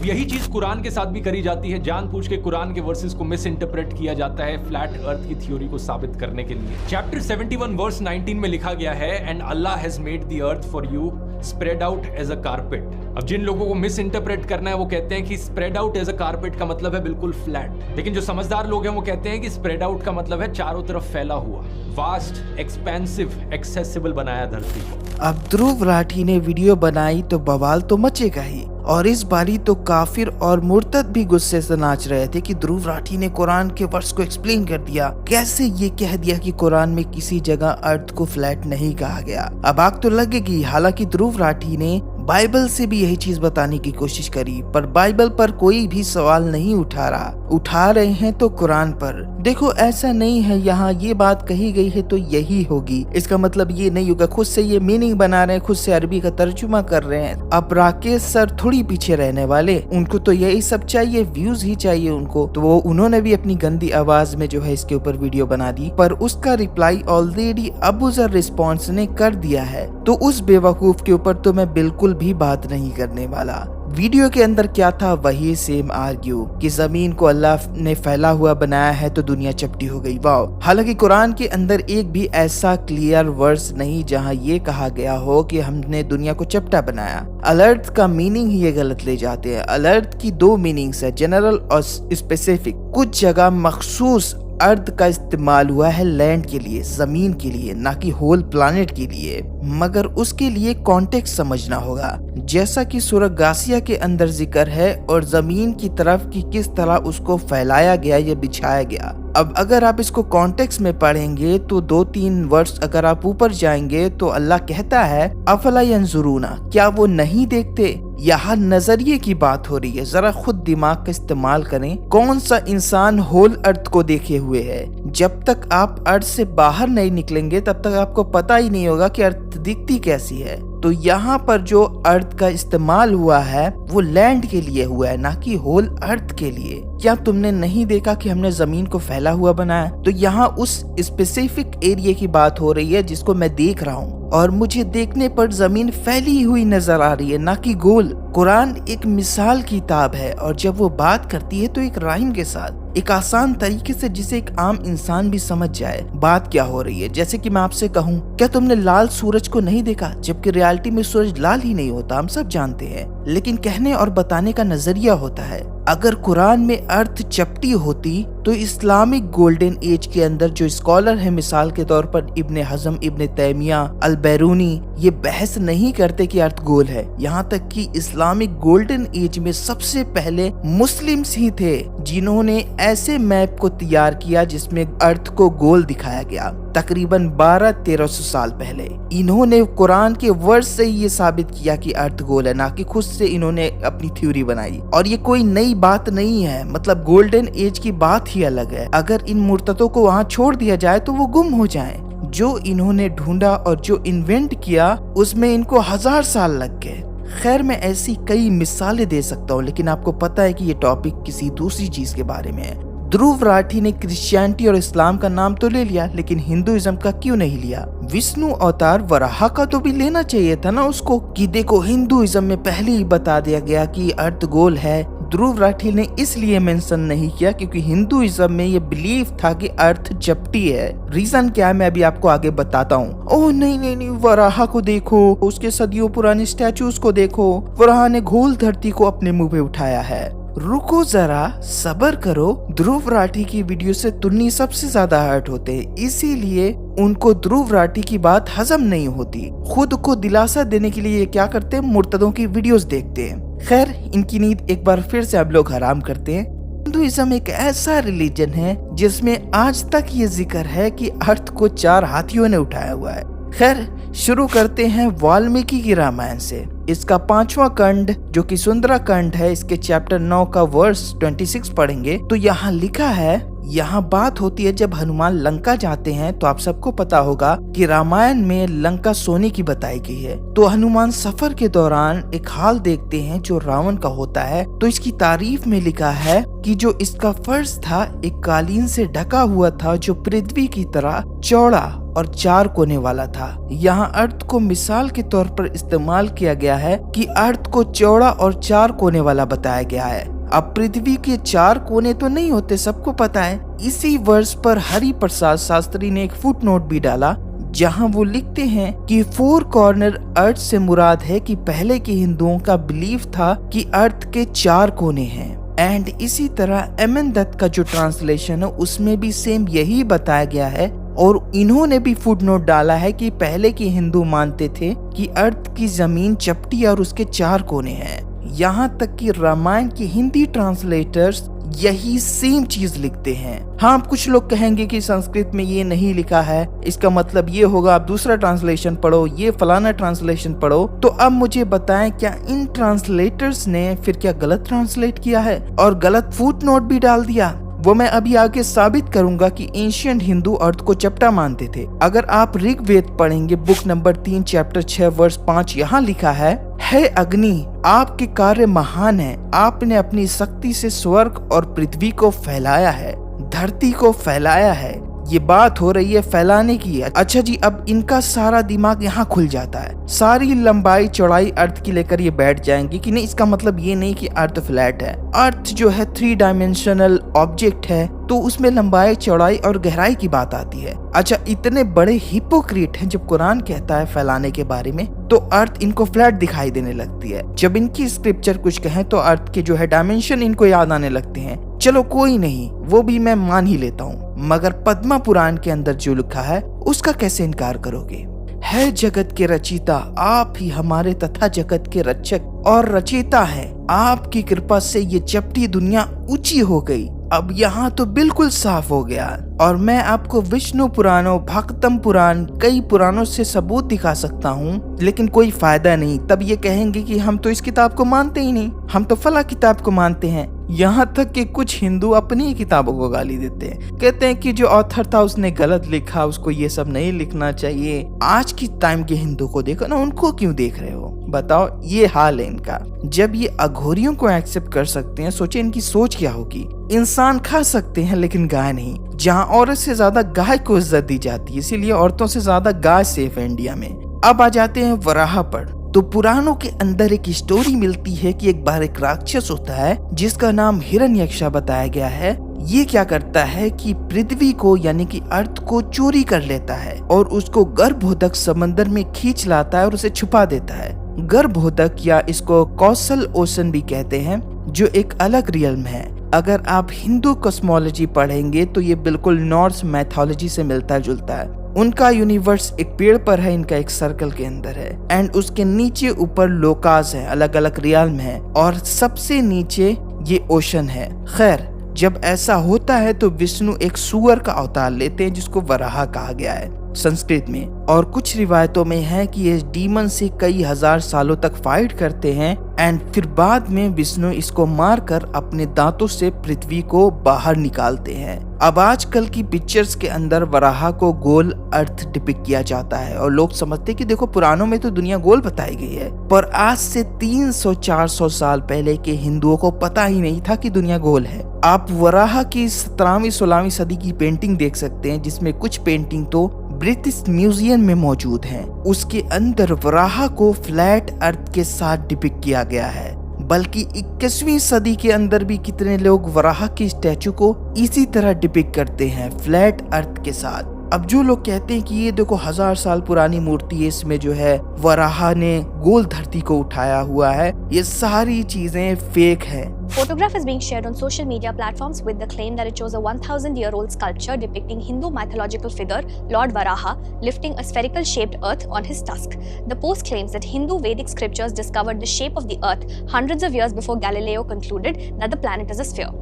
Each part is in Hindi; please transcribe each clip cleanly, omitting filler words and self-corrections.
यही चीज कुरान के साथ भी करी जाती है। जानबूझ के कुरान के वर्सेस को मिस इंटरप्रेट किया जाता है फ्लैट अर्थ की थ्योरी को साबित करने के लिए। चैप्टर 71 वर्स 19 में लिखा गया है, and Allah has made the earth for you spread out as a carpet. अब जिन लोगों को मिस इंटरप्रेट करना है वो कहते हैं कि spread out as a carpet का मतलब है बिल्कुल फ्लैट, लेकिन जो समझदार लोग हैं वो कहते हैं कि स्प्रेड आउट का मतलब है चारों तरफ फैला हुआ, वास्ट, एक्सपेंसिव, एक्सेसिबल बनाया धरती को। अब ध्रुव राठी ने वीडियो बनाई तो बवाल तो मचेगा ही, और इस बारी तो काफिर और मुर्तद भी गुस्से से नाच रहे थे कि ध्रुव राठी ने कुरान के वर्स को एक्सप्लेन कर दिया। कैसे ये कह दिया कि कुरान में किसी जगह अर्थ को फ्लैट नहीं कहा गया। अब आग तो लगेगी। हालांकि ध्रुव राठी ने बाइबल से भी यही चीज बताने की कोशिश करी, पर बाइबल पर कोई भी सवाल नहीं उठा रहे हैं तो कुरान पर। देखो ऐसा नहीं है, यहाँ ये बात कही गई है तो यही होगी, इसका मतलब ये नहीं होगा। खुद से ये मीनिंग बना रहे हैं, खुद से अरबी का तर्जुमा कर रहे हैं। अब राकेश सर थोड़ी पीछे रहने वाले, उनको तो यही सब चाहिए, व्यूज ही चाहिए उनको। तो वो उन्होंने भी अपनी गंदी आवाज में जो है इसके ऊपर वीडियो बना दी, पर उसका रिप्लाई ऑलरेडी अबूजर रिस्पॉन्स ने कर दिया है। तो उस बेवकूफ के ऊपर तो मैं बिल्कुल भी बात नहीं करने वाला। वीडियो के अंदर क्या था वही सेम आर्ग्यू कि जमीन को अल्लाह ने फैला हुआ बनाया है तो दुनिया चपटी हो गई। वाओ। हालांकि कुरान के अंदर एक भी ऐसा क्लियर वर्स नहीं जहां ये कहा गया हो कि हमने दुनिया को चपटा बनाया। अलर्ट का मीनिंग ही ये गलत ले जाते हैं। अलर्ट की दो मीनिंग्स है, जनरल और स्पेसिफिक। कुछ जगह मखसूस अर्थ का इस्तेमाल हुआ है लैंड के लिए, जमीन के लिए, ना कि होल प्लानेट के लिए। मगर उसके लिए कॉन्टेक्स्ट समझना होगा, जैसा कि सूरह गासिया के अंदर जिक्र है, और जमीन की तरफ कि किस तरह उसको फैलाया गया या बिछाया गया। अब अगर आप इसको कॉन्टेक्स्ट में पढ़ेंगे तो 2-3 वर्ष अगर आप ऊपर जाएंगे तो अल्लाह कहता है अफला यंजुरूना, क्या वो नहीं देखते। यहाँ नजरिए की बात हो रही है, जरा खुद दिमाग का इस्तेमाल करें। कौन सा इंसान होल अर्थ को देखे हुए है? जब तक आप अर्थ से बाहर नहीं निकलेंगे तब तक आपको पता ही नहीं होगा कि अर्थ दिखती कैसी है। तो यहाँ पर जो अर्थ का इस्तेमाल हुआ है वो लैंड के लिए हुआ है, ना कि होल अर्थ के लिए। क्या तुमने नहीं देखा कि हमने जमीन को फैला हुआ बनाया? तो यहाँ उस स्पेसिफिक एरिया की बात हो रही है जिसको मैं देख रहा हूँ, और मुझे देखने पर जमीन फैली हुई नजर आ रही है, ना कि गोल। कुरान एक मिसाल की किताब है, और जब वो बात करती है तो एक राइम के साथ, एक आसान तरीके से, जिसे एक आम इंसान भी समझ जाए बात क्या हो रही है। जैसे कि मैं आपसे कहूँ, क्या तुमने लाल सूरज को नहीं देखा? जबकि रियलिटी में सूरज लाल ही नहीं होता, हम सब जानते हैं, लेकिन कहने और बताने का नजरिया होता है। अगर कुरान में अर्थ चपटी होती तो इस्लामिक गोल्डन एज के अंदर जो स्कॉलर है, मिसाल के तौर पर इब्ने हजम, इब्ने तैमिया, अल बैरूनी, ये बहस नहीं करते कि अर्थ गोल है। यहाँ तक कि इस्लामिक गोल्डन एज में सबसे पहले मुस्लिम्स ही थे जिन्होंने ऐसे मैप को तैयार किया जिसमें अर्थ को गोल दिखाया गया, तकरीबन 1200-1300 साल पहले। इन्होंने कुरान के वर्ड से ये साबित किया कि अर्थ गोल है, ना कि खुद से इन्होंने अपनी थ्योरी बनाई। और ये कोई नई बात नहीं है, मतलब गोल्डन एज की बात ही अलग है। अगर इन मुर्तदों को वहाँ छोड़ दिया जाए तो वो गुम हो जाएं। जो इन्होंने ढूंढा और जो इन्वेंट किया उसमें इनको 1000 साल लग गए। खैर, मैं ऐसी कई मिसालें दे सकता हूँ, लेकिन आपको पता है कि ये टॉपिक किसी दूसरी चीज के बारे में है। ध्रुव राठी ने क्रिश्चियनिटी और इस्लाम का नाम तो ले लिया, लेकिन हिंदुइज्म का क्यों नहीं लिया? विष्णु अवतार वराह का तो भी लेना चाहिए था ना उसको, कि देखो हिंदुइज्म में पहले ही बता दिया गया कि अर्थ गोल है। ध्रुव राठी ने इसलिए मेंशन नहीं किया क्योंकि हिंदुइज्म में ये बिलीफ था कि अर्थ चपटी है। रीजन क्या है मैं अभी आपको आगे बताता हूँ। ओह नहीं, वराह को देखो, उसके सदियों पुराने स्टैचूज को देखो, वराह ने गोल धरती को अपने मुंह पे उठाया है। रुको जरा, सब्र करो। ध्रुव राठी की वीडियो से तुन्नी सबसे ज्यादा हर्ट होते हैं, इसीलिए उनको ध्रुव राठी की बात हजम नहीं होती। खुद को दिलासा देने के लिए ये क्या करते हैं, मुर्तदों की वीडियोस देखते हैं। खैर, इनकी नींद एक बार फिर से आप लोग हराम करते हैं। हिंदुइज्म एक ऐसा रिलीजन है जिसमें आज तक ये जिक्र है कि अर्थ को 4 हाथियों ने उठाया हुआ है। खैर, शुरू करते हैं वाल्मीकि की रामायण से। इसका 5वां खंड जो कि सुंदरा खंड है, इसके चैप्टर 9 का वर्स 26 पढ़ेंगे तो यहाँ लिखा है, यहाँ बात होती है जब हनुमान लंका जाते हैं, तो आप सबको पता होगा कि रामायण में लंका सोने की बताई गई है। तो हनुमान सफर के दौरान एक हाल देखते हैं जो रावण का होता है। तो इसकी तारीफ में लिखा है कि जो इसका फर्श था एक कालीन से ढका हुआ था जो पृथ्वी की तरह चौड़ा और 4 कोने वाला था। यहाँ अर्थ को मिसाल के तौर पर इस्तेमाल किया गया है कि अर्थ को चौड़ा और 4 कोने वाला बताया गया है। अब पृथ्वी के 4 कोने तो नहीं होते, सबको पता है। इसी वर्ष पर हरि प्रसाद शास्त्री ने एक फुटनोट भी डाला जहां वो लिखते हैं कि 4 कॉर्नर अर्थ से मुराद है कि पहले के हिंदुओं का बिलीफ था कि अर्थ के 4 कोने हैं। एंड इसी तरह एमएन दत्त का जो ट्रांसलेशन है उसमें भी सेम यही बताया गया है। और इन्होंने भी फुटनोट डाला है कि पहले के हिंदू मानते थे कि अर्थ की जमीन चपटी और उसके 4 कोने हैं। यहाँ तक कि रामायण की हिंदी ट्रांसलेटर्स यही सेम चीज लिखते हैं। हाँ, कुछ लोग कहेंगे कि संस्कृत में ये नहीं लिखा है, इसका मतलब ये होगा आप दूसरा ट्रांसलेशन पढ़ो, ये फलाना ट्रांसलेशन पढ़ो। तो अब मुझे बताएं, क्या इन ट्रांसलेटर्स ने फिर क्या गलत ट्रांसलेट किया है और गलत फुटनोट भी डाल दिया? वो मैं अभी आगे साबित करूंगा कि एंशिएंट हिंदू अर्थ को चपटा मानते थे। अगर आप ऋग्वेद पढ़ेंगे बुक नंबर 3 चैप्टर 6 वर्स 5, यहाँ लिखा है, हे अग्नि, आपके कार्य महान है, आपने अपनी शक्ति से स्वर्ग और पृथ्वी को फैलाया है, धरती को फैलाया है। ये बात हो रही है फैलाने की। अच्छा जी, अब इनका सारा दिमाग यहाँ खुल जाता है। सारी लंबाई चौड़ाई अर्थ की लेकर ये बैठ जाएंगे कि नहीं, इसका मतलब ये नहीं कि अर्थ फ्लैट है। अर्थ जो है 3 डायमेंशनल ऑब्जेक्ट है, तो उसमें लंबाई चौड़ाई और गहराई की बात आती है। अच्छा, इतने बड़े हिपोक्रीट हैं जब कुरान कहता है फैलाने के बारे में, तो अर्थ इनको फ्लैट दिखाई देने लगती है। जब इनकी स्क्रिप्चर कुछ कहे तो अर्थ के जो है डायमेंशन इनको याद आने लगते हैं। चलो कोई नहीं, वो भी मैं मान ही लेता हूँ, मगर पद्मा पुराण के अंदर जो लिखा है उसका कैसे इनकार करोगे? है जगत के रचयिता, आप ही हमारे तथा जगत के रक्षक और रचयिता हैं। आपकी कृपा से ये चपटी दुनिया ऊंची हो गई। अब यहाँ तो बिल्कुल साफ हो गया। और मैं आपको विष्णु पुराणों, भागवतम पुराण, कई पुराणों से सबूत दिखा सकता हूँ, लेकिन कोई फायदा नहीं। तब ये कहेंगे कि हम तो इस किताब को मानते ही नहीं, हम तो फला किताब को मानते हैं। यहाँ तक कि कुछ हिंदू अपनी ही किताबों को गाली देते हैं, कहते हैं कि जो ऑथर था उसने गलत लिखा, उसको ये सब नहीं लिखना चाहिए। आज की टाइम के हिंदू को देखो ना, उनको क्यों देख रहे हो? बताओ, ये हाल है इनका। जब ये अघोरियों को एक्सेप्ट कर सकते हैं, सोचे इनकी सोच क्या होगी। इंसान खा सकते हैं लेकिन गाय नहीं। जहाँ औरत से ज्यादा गाय को इज्जत दी जाती है, इसीलिए औरतों से ज्यादा गाय सेफ है इंडिया में। अब आ जाते हैं वराह पर। तो पुराणों के अंदर एक स्टोरी मिलती है कि एक बार एक राक्षस होता है जिसका नाम हिरण्यक्षा बताया गया है। ये क्या करता है कि पृथ्वी को यानी कि अर्थ को चोरी कर लेता है और उसको गर्भोदक समंदर में खींच लाता है और उसे छुपा देता है। गर्भोदक या इसको कौशल ओशन भी कहते हैं, जो एक अलग रियल्म है। अगर आप हिंदू कॉस्मोलॉजी पढ़ेंगे तो ये बिल्कुल नॉर्स मैथोलॉजी से मिलता जुलता है। उनका यूनिवर्स एक पेड़ पर है, इनका एक सर्कल के अंदर है, एंड उसके नीचे ऊपर लोकास है, अलग अलग रियल्म है, और सबसे नीचे ये ओशन है। खैर, जब ऐसा होता है तो विष्णु एक सुअर का अवतार लेते हैं जिसको वराह कहा गया है संस्कृत में। और कुछ रिवायतों में है कि ये डीमन से कई हजार सालों तक फाइट करते हैं एंड फिर बाद में विष्णु इसको मारकर अपने दांतों से पृथ्वी को बाहर निकालते हैं। अब आजकल की पिक्चर्स के अंदर वराह को गोल अर्थ डिपिक्ट किया जाता है और लोग समझते हैं कि देखो पुराणों में तो दुनिया गोल बताई गई है, पर आज से 300-400 साल पहले के हिंदुओं को पता ही नहीं था कि दुनिया गोल है। आप वराह की 17वीं-16वीं सदी की पेंटिंग देख सकते हैं, जिसमें कुछ पेंटिंग तो ब्रिटिश म्यूजियम में मौजूद हैं। उसके अंदर वराह को फ्लैट अर्थ के साथ डिपिक्ट किया गया है। बल्कि 21वीं सदी के अंदर भी कितने लोग वराह की स्टैचू को इसी तरह डिपिक्ट करते हैं, फ्लैट अर्थ के साथ। अब जो लोग कहते हैं कि ये देखो 1000 साल पुरानी मूर्ति है, इसमें जो है वराह ने गोल धरती को उठाया हुआ है, ये सारी चीजें फेक है। Photograph is being shared on social media platforms with the claim that it shows a 1000-year-old sculpture depicting Hindu mythological figure Lord Varaha lifting a spherical shaped earth on his tusk. The post claims that Hindu Vedic scriptures discovered the shape of the earth hundreds of years before Galileo concluded that the planet is a sphere.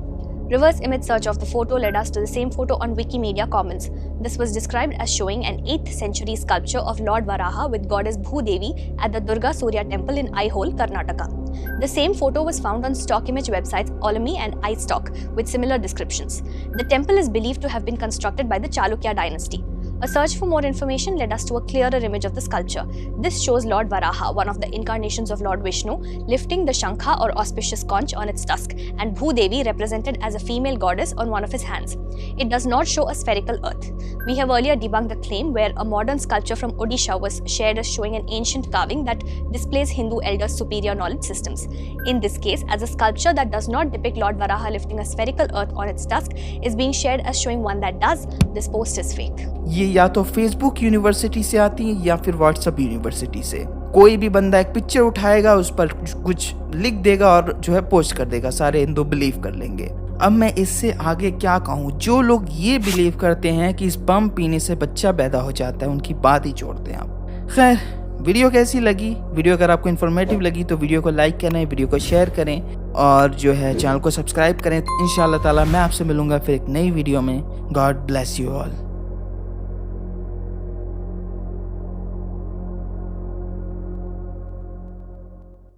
Reverse image search of the photo led us to the same photo on Wikimedia Commons. This was described as showing an 8th century sculpture of Lord Varaha with goddess Bhudevi at the Durga Surya temple in Aihole, Karnataka. The same photo was found on stock image websites Olami and iStock with similar descriptions. The temple is believed to have been constructed by the Chalukya dynasty. A search for more information led us to a clearer image of the sculpture. This shows Lord Varaha, one of the incarnations of Lord Vishnu, lifting the Shankha or auspicious conch on its tusk, and Bhudevi represented as a female goddess on one of his hands. It does not show a spherical earth. We have earlier debunked the claim where a modern sculpture from Odisha was shared as showing an ancient carving that displays Hindu elders' superior knowledge systems. In this case, as a sculpture that does not depict Lord Varaha lifting a spherical earth on its tusk is being shared as showing one that does, this post is fake. ये या तो फेसबुक यूनिवर्सिटी से आती है या फिर व्हाट्सएप यूनिवर्सिटी से। कोई भी बंदा एक पिक्चर उठाएगा, उस पर कुछ लिख देगा और जो है पोस्ट कर देगा, सारे हिंदू बिलीव कर लेंगे। अब मैं इससे आगे क्या कहूँ। जो लोग ये बिलीव करते हैं कि इस बम पीने से बच्चा पैदा हो जाता है, उनकी बात ही छोड़ दें आप। खैर, वीडियो कैसी लगी? वीडियो अगर आपको इन्फॉर्मेटिव लगी तो वीडियो को लाइक करें, वीडियो को शेयर करें और जो है चैनल को सब्सक्राइब करें। इंशाल्लाह ताला मैं आपसे मिलूंगा फिर एक नई वीडियो में। God bless you all.